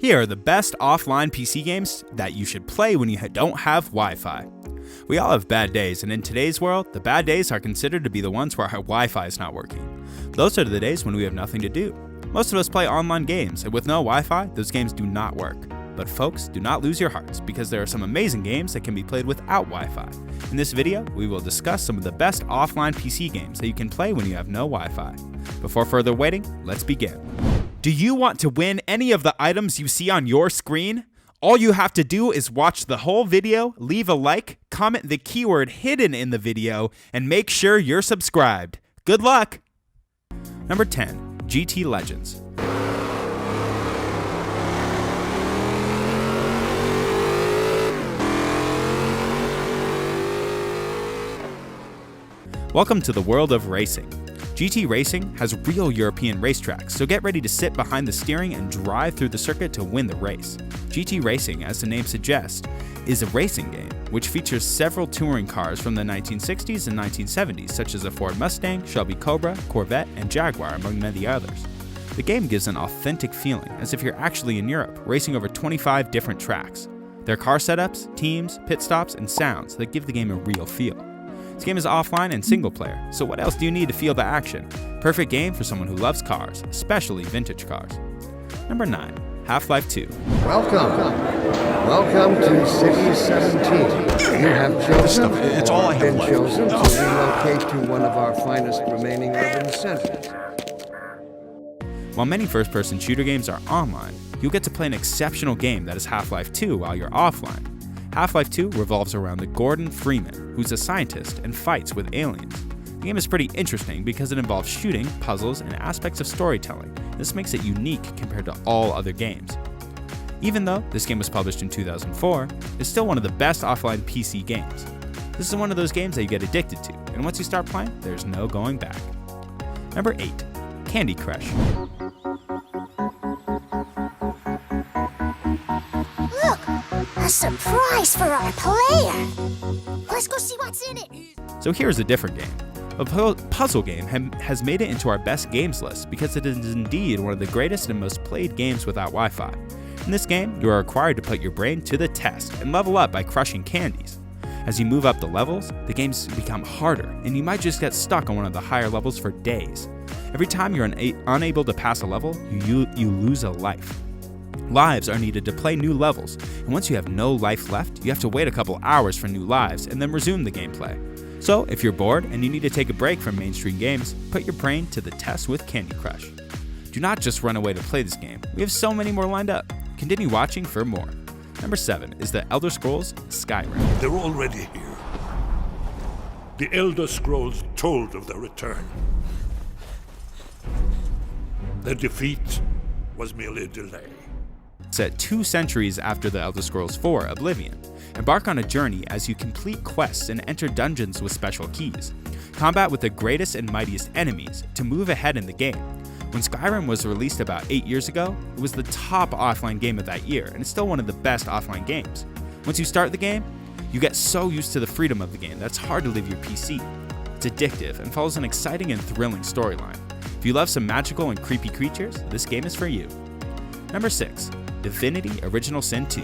Here are the best offline PC games that you should play when you don't have Wi-Fi. We all have bad days, and in today's world, the bad days are considered to be the ones where our Wi-Fi is not working. Those are the days when we have nothing to do. Most of us play online games, and with no Wi-Fi, those games do not work. But folks, do not lose your hearts, because there are some amazing games that can be played without Wi-Fi. In this video, we will discuss some of the best offline PC games that you can play when you have no Wi-Fi. Before further waiting, let's begin. Do you want to win any of the items you see on your screen? All you have to do is watch the whole video, leave a like, comment the keyword hidden in the video, and make sure you're subscribed. Good luck! Number 10. GT Legends. Welcome to the world of racing. GT Racing has real European racetracks, so get ready to sit behind the steering and drive through the circuit to win the race. GT Racing, as the name suggests, is a racing game, which features several touring cars from the 1960s and 1970s, such as a Ford Mustang, Shelby Cobra, Corvette, and Jaguar, among many others. The game gives an authentic feeling, as if you're actually in Europe, racing over 25 different tracks. There are car setups, teams, pit stops, and sounds that give the game a real feel. This game is offline and single player, so what else do you need to feel the action? Perfect game for someone who loves cars, especially vintage cars. Number 9. Half-Life 2. Welcome to City 17. You have chosen, it's all I have been left. chosen to relocate to one of our finest remaining urban centers. While many first-person shooter games are online, you'll get to play an exceptional game that is Half-Life 2 while you're offline. Half-Life 2 revolves around the Gordon Freeman, who's a scientist and fights with aliens. The game is pretty interesting because it involves shooting, puzzles, and aspects of storytelling. This makes it unique compared to all other games. Even though this game was published in 2004, it's still one of the best offline PC games. This is one of those games that you get addicted to, and once you start playing, there's no going back. Number 8. Candy Crush. A surprise for our player! Let's go see what's in it! So here's a different game. A puzzle game has made it into our best games list because it is indeed one of the greatest and most played games without Wi-Fi. In this game, you are required to put your brain to the test and level up by crushing candies. As you move up the levels, the games become harder, and you might just get stuck on one of the higher levels for days. Every time you're unable to pass a level, you lose a life. Lives are needed to play new levels, and once you have no life left, you have to wait a couple hours for new lives and then resume the gameplay. So, if you're bored and you need to take a break from mainstream games, put your brain to the test with Candy Crush. Do not just run away to play this game, we have so many more lined up. Continue watching for more. Number 7 is the Elder Scrolls Skyrim. They're already here. The Elder Scrolls told of their return. Their defeat was merely a delay. Set 2 centuries after the Elder Scrolls 4 Oblivion. Embark on a journey as you complete quests and enter dungeons with special keys. Combat with the greatest and mightiest enemies to move ahead in the game. When Skyrim was released about 8 years ago, it was the top offline game of that year, and it's still one of the best offline games. Once you start the game, you get so used to the freedom of the game that it's hard to leave your PC. It's addictive and follows an exciting and thrilling storyline. If you love some magical and creepy creatures, this game is for you. Number 6. Divinity Original Sin 2.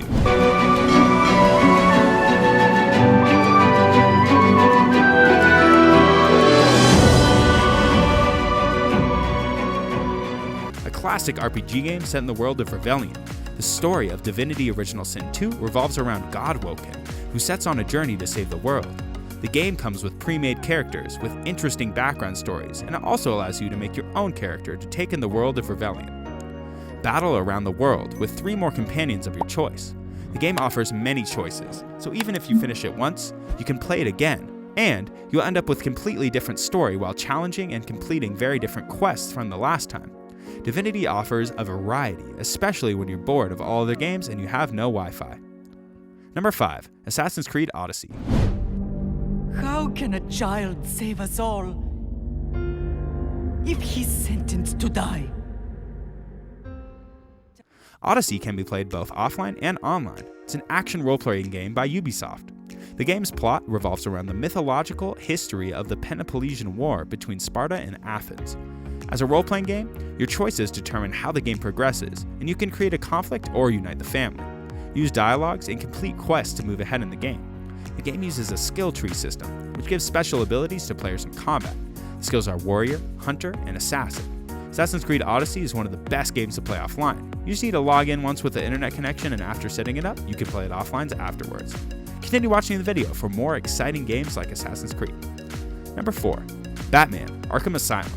A classic RPG game set in the world of Rebellion. The story of Divinity Original Sin 2 revolves around Godwoken, who sets on a journey to save the world. The game comes with pre-made characters with interesting background stories, and it also allows you to make your own character to take in the world of Rebellion. Battle around the world with 3 more companions of your choice. The game offers many choices, so even if you finish it once, you can play it again, and you'll end up with a completely different story while challenging and completing very different quests from the last time. Divinity offers a variety, especially when you're bored of all other games and you have no Wi-Fi. Number 5. Assassin's Creed Odyssey. How can a child save us all if he's sentenced to die? Odyssey can be played both offline and online. It's an action role-playing game by Ubisoft. The game's plot revolves around the mythological history of the Peloponnesian War between Sparta and Athens. As a role-playing game, your choices determine how the game progresses, and you can create a conflict or unite the family. Use dialogues and complete quests to move ahead in the game. The game uses a skill tree system, which gives special abilities to players in combat. The skills are Warrior, Hunter, and Assassin. Assassin's Creed Odyssey is one of the best games to play offline. You just need to log in once with the internet connection, and after setting it up, you can play it offline afterwards. Continue watching the video for more exciting games like Assassin's Creed. Number 4. Batman: Arkham Asylum.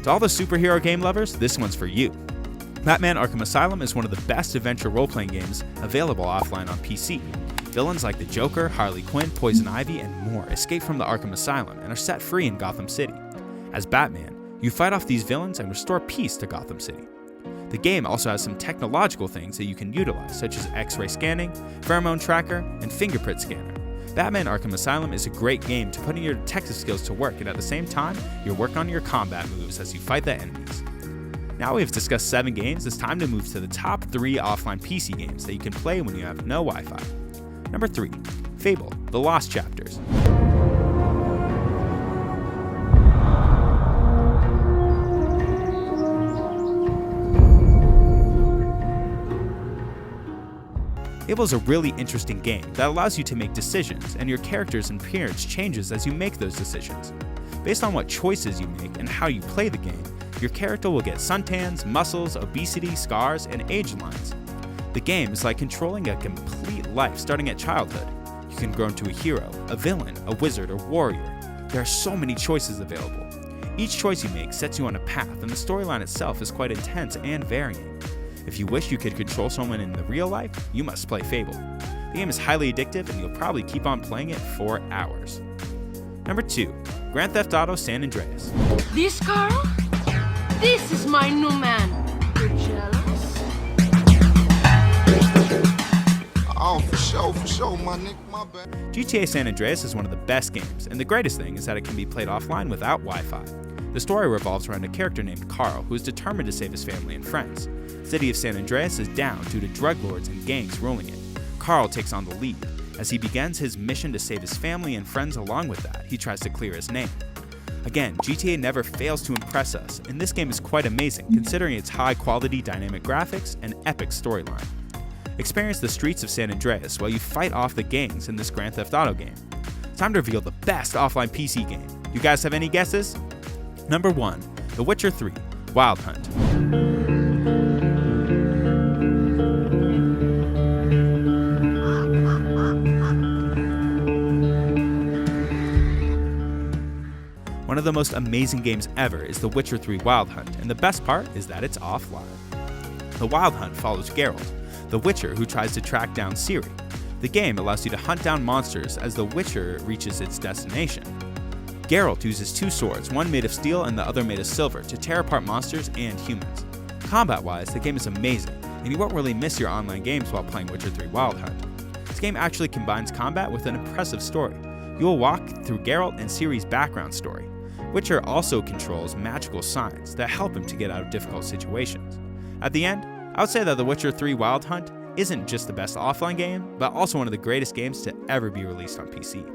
To all the superhero game lovers, this one's for you. Batman: Arkham Asylum is one of the best adventure role-playing games available offline on PC. Villains like the Joker, Harley Quinn, Poison Ivy, and more escape from the Arkham Asylum and are set free in Gotham City. As Batman, you fight off these villains and restore peace to Gotham City. The game also has some technological things that you can utilize, such as X-ray scanning, pheromone tracker, and fingerprint scanner. Batman: Arkham Asylum is a great game to put in your detective skills to work, and at the same time, you'll work on your combat moves as you fight the enemies. Now we've discussed 7 games, it's time to move to the top 3 offline PC games that you can play when you have no Wi-Fi. Number 3. Fable: The Lost Chapters. Fable is a really interesting game that allows you to make decisions, and your character's appearance changes as you make those decisions. Based on what choices you make and how you play the game, your character will get suntans, muscles, obesity, scars, and age lines. The game is like controlling a complete life starting at childhood. You can grow into a hero, a villain, a wizard, or warrior. There are so many choices available. Each choice you make sets you on a path, and the storyline itself is quite intense and varying. If you wish you could control someone in the real life, you must play Fable. The game is highly addictive, and you'll probably keep on playing it for hours. Number 2. Grand Theft Auto San Andreas. This, Carl? This is my new man. You jealous? Oh, for sure, my nigga, my bad. GTA San Andreas is one of the best games, and the greatest thing is that it can be played offline without Wi-Fi. The story revolves around a character named Carl who is determined to save his family and friends. The city of San Andreas is down due to drug lords and gangs ruling it. Carl takes on the lead. As he begins his mission to save his family and friends along with that, he tries to clear his name. Again, GTA never fails to impress us, and this game is quite amazing considering its high-quality dynamic graphics and epic storyline. Experience the streets of San Andreas while you fight off the gangs in this Grand Theft Auto game. Time to reveal the best offline PC game. You guys have any guesses? Number 1. The Witcher 3: Wild Hunt. One of the most amazing games ever is The Witcher 3: Wild Hunt, and the best part is that it's offline. The Wild Hunt follows Geralt, the Witcher who tries to track down Ciri. The game allows you to hunt down monsters as the Witcher reaches its destination. Geralt uses 2 swords, one made of steel and the other made of silver, to tear apart monsters and humans. Combat-wise, the game is amazing, and you won't really miss your online games while playing Witcher 3: Wild Hunt. This game actually combines combat with an impressive story. You will walk through Geralt and Ciri's background story. Witcher also controls magical signs that help him to get out of difficult situations. At the end, I would say that The Witcher 3: Wild Hunt isn't just the best offline game, but also one of the greatest games to ever be released on PC.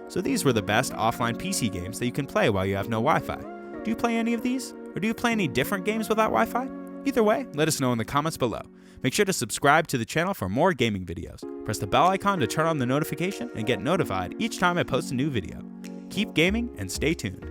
So these were the best offline PC games that you can play while you have no Wi-Fi. Do you play any of these? Or do you play any different games without Wi-Fi? Either way, let us know in the comments below. Make sure to subscribe to the channel for more gaming videos. Press the bell icon to turn on the notification and get notified each time I post a new video. Keep gaming and stay tuned.